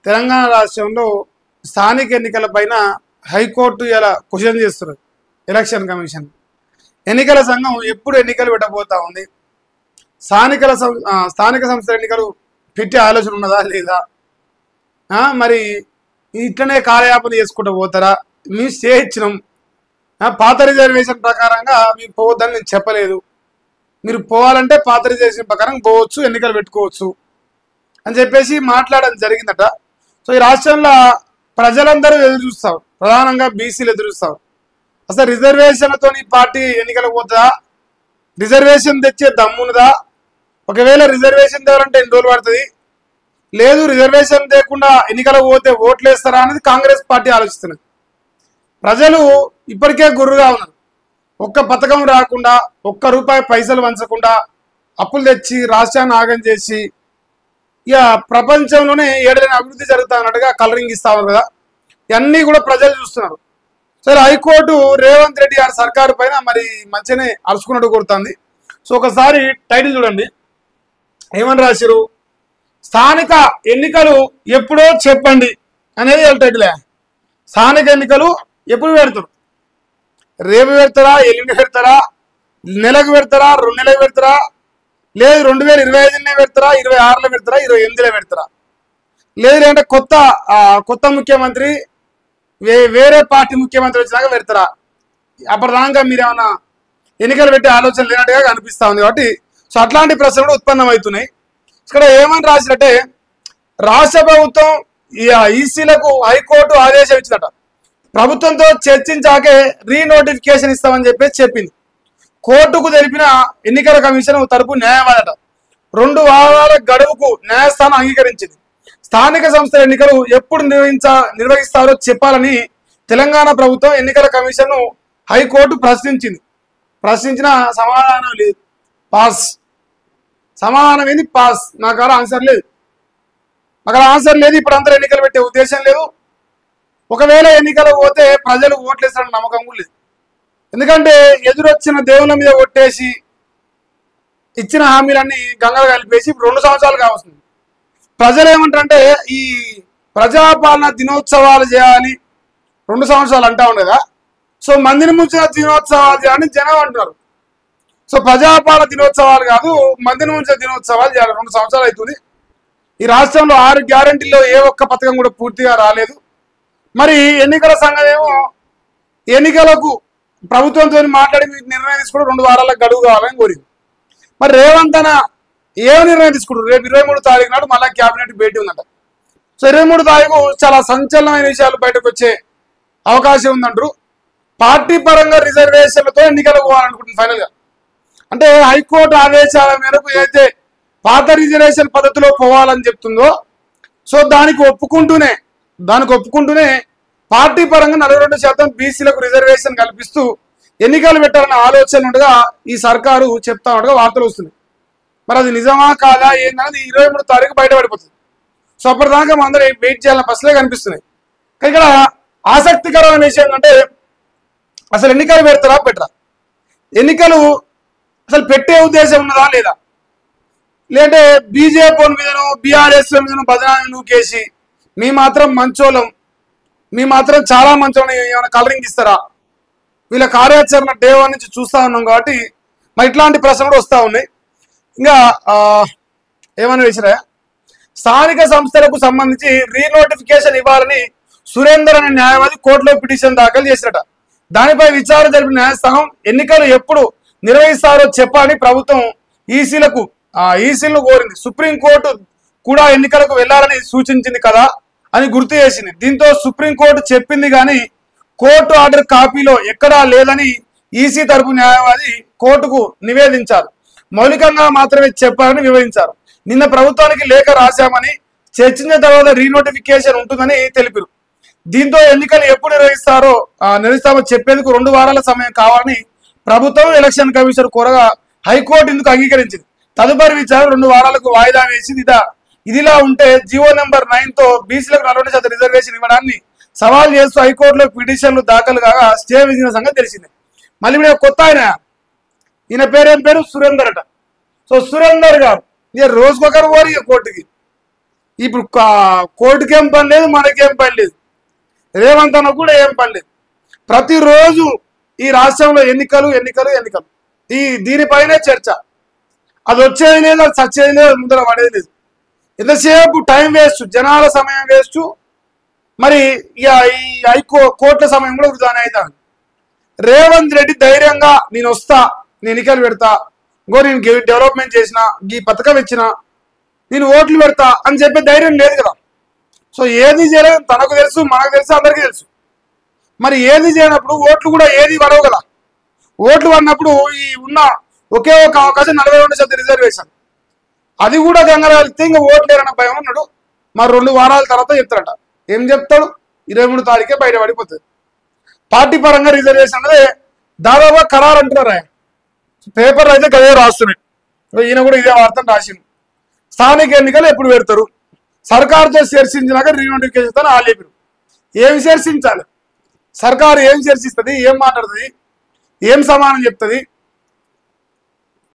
తెలంగాణ రాష్ట్రంలో స్థానిక ఎన్నికలపైన హైకోర్టు ఇలా క్వశ్చన్ చేస్తున్నారు. ఎలక్షన్ కమిషన్ ఎన్నికల సంఘం ఎప్పుడు ఎన్నికలు పెట్టబోతా ఉంది, స్థానిక సంస్థల ఎన్నికలు పెట్టే ఆలోచన ఉన్నదా లేదా, మరి ఇట్లనే కార్యాపన చేసుకుంటూ పోతారా? మేము స్టే ఇచ్చినాం, పాత రిజర్వేషన్ ప్రకారంగా మీరు పోవద్దని నేను చెప్పలేదు, మీరు పోవాలంటే పాత రిజర్వేషన్ ప్రకారం పోవచ్చు, ఎన్నికలు పెట్టుకోవచ్చు అని చెప్పేసి మాట్లాడడం జరిగిందట. సో ఈ రాష్ట్రంలో ప్రజలందరూ ఎదురు చూస్తారు, ప్రధానంగా బీసీలు ఎదురు చూస్తారు. అసలు రిజర్వేషన్లతో పార్టీ ఎన్నికలకు పోతుందా, రిజర్వేషన్ తెచ్చే దమ్మున్నదా, ఒకవేళ రిజర్వేషన్ తేవాలంటే ఎన్ని రోజులు పడుతుంది, లేదు రిజర్వేషన్ లేకుండా ఎన్నికలకు పోతే ఓట్లు వేస్తారా అనేది కాంగ్రెస్ పార్టీ ఆలోచిస్తున్నది. ప్రజలు ఇప్పటికే గుర్రుగా ఉన్నారు. ఒక్క పథకం రాకుండా, ఒక్క రూపాయి పైసలు వంచకుండా అప్పులు తెచ్చి రాష్ట్రాన్ని ఆగం చేసి ఇక ప్రపంచంలోనే ఏడైనా అభివృద్ధి జరుగుతా అన్నట్టుగా కలరింగ్ ఇస్తా ఉన్నారు కదా, ఇవన్నీ కూడా ప్రజలు చూస్తున్నారు. సరే, హైకోర్టు రేవంత్ రెడ్డి గారి సర్కారు పైన మరి మంచిగానే అరుచుకున్నట్టు కొడుతుంది. సో ఒకసారి టైటిల్ చూడండి, ఏమని రాశారు, స్థానిక ఎన్నికలు ఎప్పుడో చెప్పండి అనేది టైటిలే. స్థానిక ఎన్నికలు ఎప్పుడు పెడతారు, రేపు పెడతారా, ఎల్లుండి పెడతారా, నెలకు పెడతారా, 2 నెలలకు పెడతారా, లేదు 2025 పెడతారా, 26లో పెడతారా, 28లో పెడతారా, లేదు అంటే కొత్త ముఖ్యమంత్రి వేరే పార్టీ ముఖ్యమంత్రి వచ్చినాక పెడతారా? అప్పటిదాకా మీరేమన్నా ఎన్నికలు పెట్టే ఆలోచన లేనట్టుగా కనిపిస్తా ఉంది. కాబట్టి సో అట్లాంటి ప్రశ్నలు కూడా ఉత్పన్నమవుతున్నాయి. ఇక్కడ ఏమని రాసినట్టే, రాష్ట్ర ప్రభుత్వం ఈసీలకు హైకోర్టు ఆదేశం ఇచ్చిందట, ప్రభుత్వంతో చర్చించాకే రీనోటిఫికేషన్ ఇస్తామని చెప్పేసి చెప్పింది. కోర్టుకు తెలిపిన ఎన్నికల కమిషన్ తరపు న్యాయవాదట 2 వారాల గడువుకు న్యాయస్థానం అంగీకరించింది. స్థానిక సంస్థల ఎన్నికలు ఎప్పుడు నిర్వహిస్తారో చెప్పాలని తెలంగాణ ప్రభుత్వం ఎన్నికల కమిషన్ హైకోర్టు ప్రశ్నించిన సమాధానం లేదు, పాస్. సమాధానం ఏంది? పాస్. నాకు అలా ఆన్సర్ లేదు, ఇప్పుడు అందరూ ఎన్నికలు పెట్టే ఉద్దేశం లేదు. ఒకవేళ ఎన్నికలు పోతే ప్రజలు ఓట్లు వేస్తారన్న నమ్మకం కూడా లేదు. ఎందుకంటే ఎదురొచ్చిన దేవుళ్ళ మీద ఒట్టేసి ఇచ్చిన హామీలన్నీ గంగలు కలిపేసి 2 సంవత్సరాలు కావస్తుంది. ప్రజలు ఏమంటారంటే ఈ ప్రజాపాలన దినోత్సవాలు చేయాలి, 2 సంవత్సరాలు అంటా ఉండదా. సో మందిని ముంచిన దినోత్సవాలు చేయాలని జనం అంటున్నారు. సో ప్రజాపాలన దినోత్సవాలు కాదు, మందిని ముంచిన దినోత్సవాలు చేయాలి. 2 సంవత్సరాలు అవుతుంది. ఈ రాష్ట్రంలో 6 గ్యారంటీల్లో ఏ ఒక్క పథకం కూడా పూర్తిగా రాలేదు. మరి ఎన్నికల సంఘం ఏమో ఎన్నికలకు ప్రభుత్వంతో మాట్లాడి నిర్ణయం తీసుకుంటూ 2 వారాల గడువు కావాలని కోరింది. మరి రేవంత్ అన్న ఏ నిర్ణయం తీసుకుంటారు? రేపు 23 తారీఖు నాడు మళ్ళీ క్యాబినెట్ భేటీ ఉందంట. సో 23 తారీఖు చాలా సంచలనమైన విషయాలు బయటకు వచ్చే అవకాశం ఉందంటారు. పార్టీ పరంగా రిజర్వేషన్లతో ఎన్నికలకు పోవాలనుకుంటుంది ఫైనల్ గా. అంటే హైకోర్టు ఆదేశాల మేరకు అయితే పాత రిజర్వేషన్ పద్ధతిలో పోవాలని చెప్తుందో, సో దానికి ఒప్పుకుంటూనే పార్టీ పరంగా 42% బీసీలకు రిజర్వేషన్ కల్పిస్తూ ఎన్నికలు పెట్టాలన్న ఆలోచన ఉండగా ఈ సర్కారు చెప్తా ఉండగా వార్తలు వస్తున్నాయి. మరి అది నిజమా కాదా ఏంటనేది 23 తారీఖు బయటపడిపోతుంది. సో అప్పటిదాకా మనందరూ వెయిట్ చేయాలన్న ప్రశ్నలే కనిపిస్తున్నాయి. కానీ ఇక్కడ ఆసక్తికరమైన విషయం అంటే, అసలు ఎన్నికలు పెడతారా పెట్టరా, ఎన్నికలు అసలు పెట్టే ఉద్దేశం ఉన్నదా లేదా, లేదంటే బీజేపీ మీదను బీఆర్ఎస్ మీదను బదనాన్ని నూకేసి మీ మాత్రం మంచోళం, మీ మాత్రం చాలా మంచోళం ఏమైనా కలరింగ్ ఇస్తారా? వీళ్ళ కార్యాచరణ డే 1 నుంచి చూస్తా ఉన్నాం కాబట్టి మరి ఇట్లాంటి ప్రశ్నలు కూడా వస్తూ ఉన్నాయి. ఇంకా ఏమని వేసిరా, స్థానిక సంస్థలకు సంబంధించి రీనోటిఫికేషన్ ఇవ్వాలని సురేందర్ అనే న్యాయవాది కోర్టులో పిటిషన్ దాఖలు చేసినట. దానిపై విచారణ జరిపిన న్యాయస్థానం ఎన్నికలు ఎప్పుడు నిర్వహిస్తారో చెప్పాలని ప్రభుత్వం ఈసీలను కోరింది. సుప్రీంకోర్టు కూడా ఎన్నికలకు వెళ్లాలని సూచించింది కదా అని గుర్తు చేసింది. దీంతో సుప్రీంకోర్టు చెప్పింది కానీ కోర్టు ఆర్డర్ కాపీలో ఎక్కడా లేదని ఈసీ తరపు న్యాయవాది కోర్టుకు నివేదించారు. మౌలికంగా మాత్రమే చెప్పారని వివరించారు. నిన్న ప్రభుత్వానికి లేఖ రాశామని, చర్చించిన తర్వాత రీనోటిఫికేషన్ ఉంటుందని తెలిపారు. దీంతో ఎన్నికలు ఎప్పుడు నిర్వహిస్తామో చెప్పేందుకు 2 వారాల సమయం కావాలని ప్రభుత్వం ఎలక్షన్ కమిషన్ కోరగా హైకోర్టు ఇందుకు అంగీకరించింది. తదుపరి విచారణ 2 వారాలకు వాయిదా వేసింది. ఇదిలా ఉంటే జీవో నెంబర్ 9తో బీసీలకు 40% రిజర్వేషన్ ఇవ్వడాన్ని సవాల్ చేస్తూ హైకోర్టులో పిటిషన్లు దాఖలు కాగా స్టే విధించిన సంగతి తెలిసిందే. మళ్ళీ మీద కొత్త ఈయన పేరు సురేందర్ అట. సో సురేందర్ గారు ఇక రోజుకొకరు కోరి కోర్టుకి ఇప్పుడు కోర్టుకేం పని లేదు, మనకేం పని లేదు, రేవంత్ అన్న కూడా ఏం పని లేదు. ప్రతిరోజు ఈ రాష్ట్రంలో ఎన్నికలు ఎన్నికలు ఎన్నికలు, దీనిపైనే చర్చ. అది వచ్చేది లేదు, అది చచ్చేది లేదు, ముందర పడేది లేదు. ఎంతసేపు టైం వేస్ట్, జనాల సమయం వేస్ట్, మరి ఇక ఈ కోర్టుల సమయం కూడా వృధానే అవుతాను. రేవంత్ రెడ్డి ధైర్యంగా నేను వస్తా, నేను ఎన్నికలు పెడతా, నేను డెవలప్మెంట్ చేసిన, ఈ పథకం ఇచ్చిన, నేను ఓట్లు పెడతా అని చెప్పే ధైర్యం లేదు కదా. సో ఏది చేయలేదు, తనకు తెలుసు, మనకు తెలుసు, అందరికీ తెలుసు. మరి ఏది చేయనప్పుడు ఓట్లు కూడా ఏది పడవు కదా. ఓట్లు పడినప్పుడు ఈ ఉన్న ఒకే ఒక అవకాశం 42% రిజర్వేషన్, అది కూడా గంగరాలితే ఇంకా ఓట్లు లేరన్న భయం ఉన్నాడు. మరి 2 వారాల తర్వాత చెప్తారట. ఏం చెప్తాడు? 23 తారీఖే బయటపడిపోతుంది. పార్టీ పరంగా రిజర్వేషన్ అనేది దాదాపుగా ఖరారు అంటున్నారు. ఆయన పేపర్లు అయితే గదే రాస్తున్నాయి. ఈయన కూడా ఇదే వార్తను రాసింది. స్థానిక ఎన్నికలు ఎప్పుడు పెడతారు, సర్కారుతో చర్చించినాక రీనోటిఫికేషన్ అని వాళ్ళు చెప్పారు. ఏం చర్చించాలి? సర్కారు ఏం చర్చిస్తుంది, ఏం మాట్లాడుతుంది, ఏం సమానం చెప్తుంది?